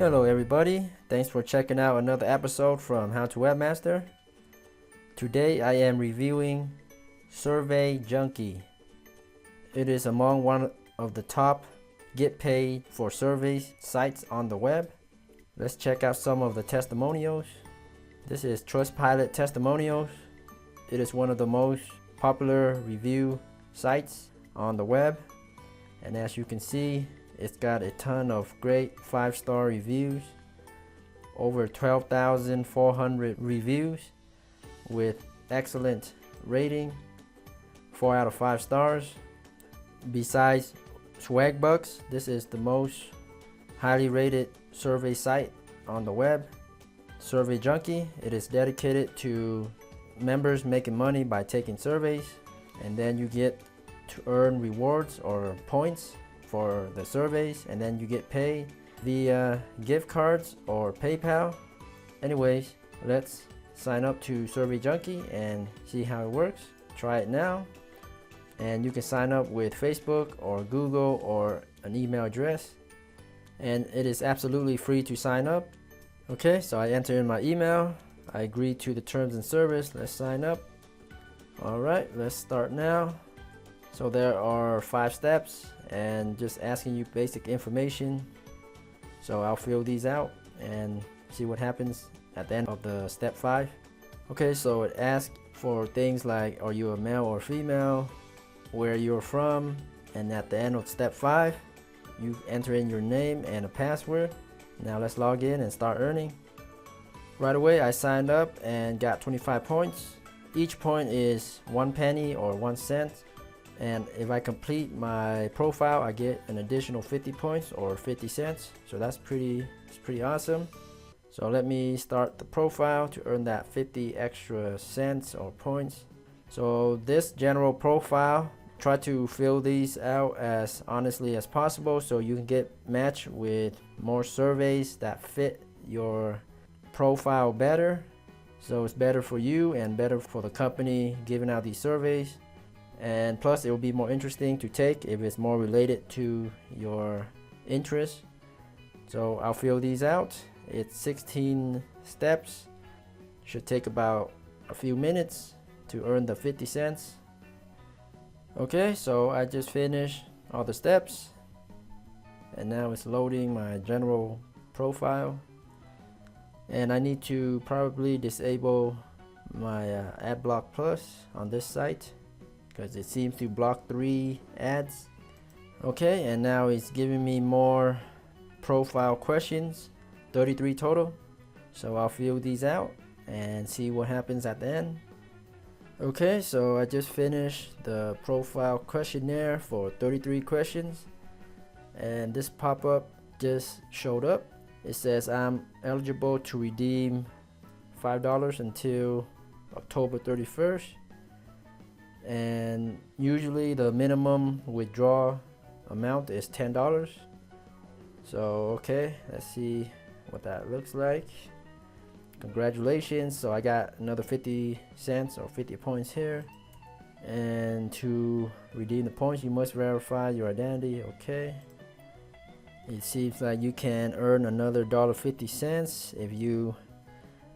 Hello everybody, thanks for checking out another episode from How to Webmaster. Today I am reviewing Survey Junkie. It is among one of the top get paid for surveys sites on the web. Let's check out some of the testimonials. This is Trustpilot testimonials. It is one of the most popular review sites on the web, and as you can see, it's got a ton of great 5-star reviews, over 12,400 reviews with excellent rating, 4 out of 5 stars. Besides Swagbucks, this is the most highly rated survey site on the web. Survey Junkie, it is dedicated to members making money by taking surveys, and then you get to earn rewards or points for the surveys, and then you get paid via gift cards or PayPal. Anyways, let's sign up to Survey Junkie and see how it works. Try it now, and you can sign up with Facebook or Google or an email address, and it is absolutely free to sign up. Okay, so I enter in my email, I agree to the terms and service. Let's sign up. Alright, let's start now. So there are 5 steps and just asking you basic information. So I'll fill these out and see what happens at the end of the step 5. Okay, so it asks for things like, are you a male or female, where you're from, and at the end of step 5 you enter in your name and a password. Now let's log in and start earning. Right away I signed up and got 25 points. Each point is 1 penny or 1 cent. And if I complete my profile, I get an additional 50 points or 50 cents. So it's pretty awesome. So let me start the profile to earn that 50 extra cents or points. So this general profile, try to fill these out as honestly as possible so you can get matched with more surveys that fit your profile better. So it's better for you and better for the company giving out these surveys. And plus it will be more interesting to take if it's more related to your interests. So I'll fill these out. It's 16 steps. Should take about a few minutes to earn the 50 cents. Okay, so I just finished all the steps, and now it's loading my general profile. And I need to probably disable my AdBlock Plus on this site, because it seems to block 3 ads. Okay, and now it's giving me more profile questions, 33 total. So I'll fill these out and see what happens at the end. Okay, so I just finished the profile questionnaire for 33 questions, and this pop-up just showed up. It says I'm eligible to redeem $5 until October 31st. And usually the minimum withdrawal amount is $10. So okay, let's see what that looks like. Congratulations, so I got another 50 cents or 50 points here. And to redeem the points, you must verify your identity. Okay, it seems like you can earn another $1.50 if you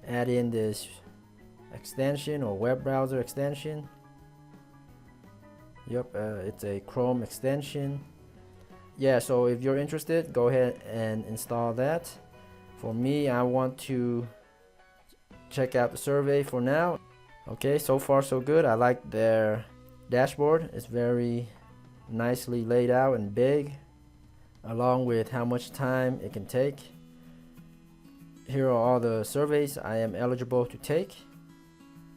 add in this extension or web browser extension. Yep, it's a Chrome extension. Yeah, so if you're interested, go ahead and install that. For me, I want to check out the survey for now. Okay, so far so good. I like their dashboard. It's very nicely laid out and big, along with how much time it can take. Here are all the surveys I am eligible to take.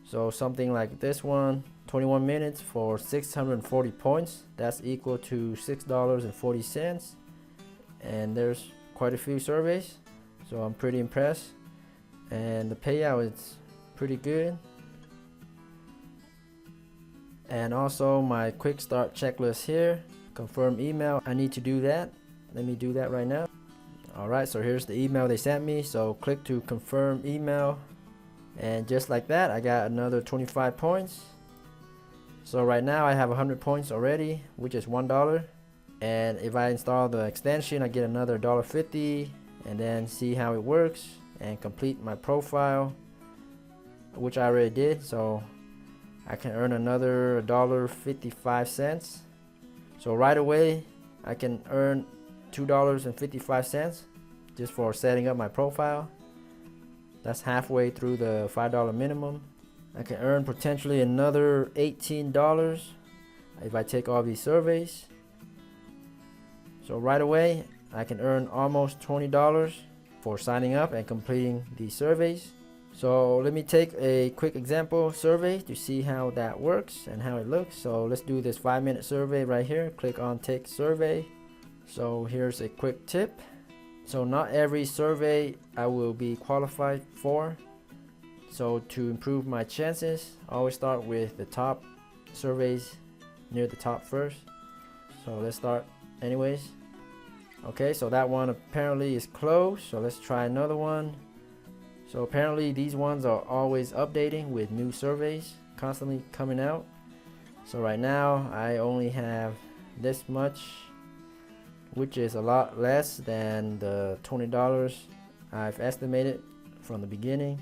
So something like this one, 21 minutes for 640 points. That's equal to $6.40. And there's quite a few surveys, so I'm pretty impressed. And the payout is pretty good. And also my quick start checklist here. Confirm email, I need to do that. Let me do that right now. Alright, so here's the email they sent me. So click to confirm email. And just like that, I got another 25 points. So right now I have 100 points already, which is $1. And if I install the extension, I get another $1.50 and then see how it works and complete my profile, which I already did. So I can earn another $1.55. So right away I can earn $2.55 just for setting up my profile. That's halfway through the $5 minimum. I can earn potentially another $18 if I take all these surveys. So right away I can earn almost $20 for signing up and completing these surveys. So let me take a quick example survey to see how that works and how it looks. So let's do this 5-minute survey right here. Click on take survey. So here's a quick tip. So not every survey I will be qualified for. So to improve my chances, I always start with the top surveys near the top first. So let's start anyways. Okay, so that one apparently is closed. So let's try another one. So apparently these ones are always updating with new surveys constantly coming out. So right now I only have this much, which is a lot less than the $20 I've estimated from the beginning.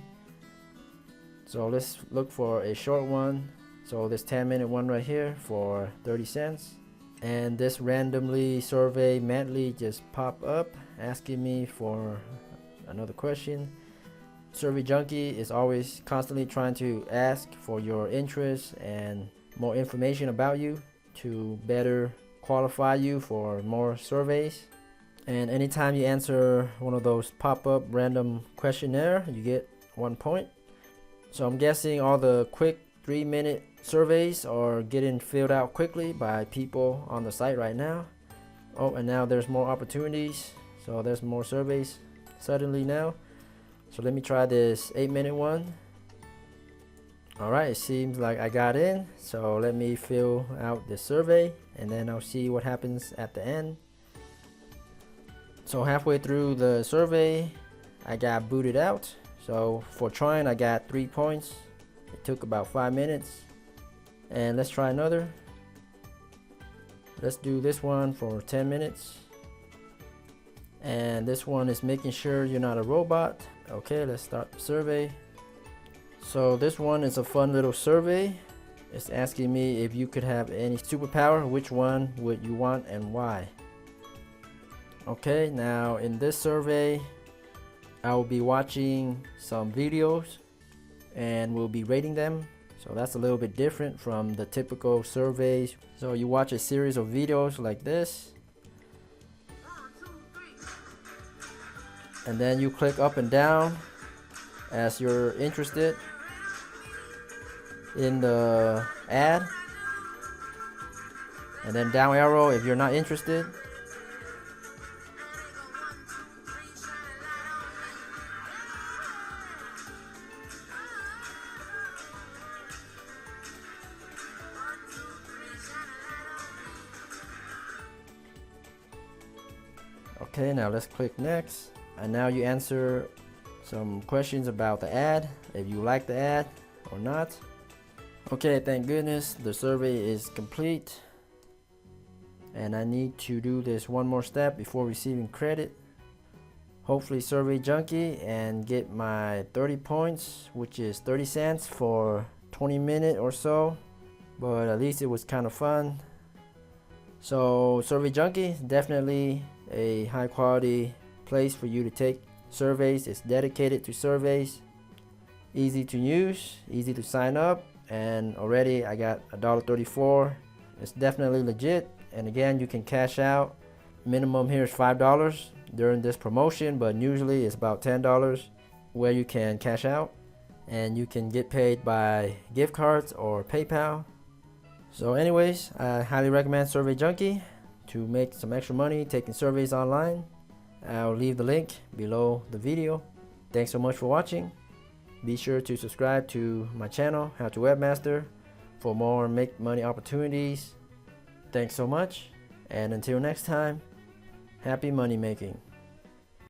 So let's look for a short one. So this 10-minute one right here for 30 cents. And this randomly survey madly just popped up asking me for another question. Survey Junkie is always constantly trying to ask for your interest and more information about you to better qualify you for more surveys. And anytime you answer one of those pop-up random questionnaire, you get 1 point. So I'm guessing all the quick 3-minute surveys are getting filled out quickly by people on the site right now. Oh, and now there's more opportunities. So there's more surveys suddenly now. So let me try this 8-minute one. Alright, it seems like I got in. So let me fill out the survey and then I'll see what happens at the end. So halfway through the survey, I got booted out. So for trying, I got 3 points. It took about 5 minutes. And let's try another. Let's do this one for 10 minutes. And this one is making sure you're not a robot. Okay, let's start the survey. So this one is a fun little survey. It's asking me if you could have any superpower, which one would you want and why? Okay, now in this survey, I will be watching some videos and we'll be rating them. So that's a little bit different from the typical surveys. So you watch a series of videos like this. And then you click up and down as you're interested in the ad. And then down arrow if you're not interested. Okay, now let's click next. And now you answer some questions about the ad, if you like the ad or not. Okay, thank goodness the survey is complete. And I need to do this one more step before receiving credit. Hopefully Survey Junkie and get my 30 points, which is 30 cents for 20 minutes or so. But at least it was kind of fun. So Survey Junkie is definitely a high quality place for you to take surveys. It's dedicated to surveys, easy to use, easy to sign up, and already I got $1.34. It's definitely legit. And again, you can cash out. Minimum here is $5 during this promotion, but usually it's about $10 where you can cash out, and you can get paid by gift cards or PayPal. So anyways, I highly recommend Survey Junkie to make some extra money taking surveys online. I'll leave the link below the video. Thanks so much for watching. Be sure to subscribe to my channel, How to Webmaster, for more make money opportunities. Thanks so much, and until next time, happy money making.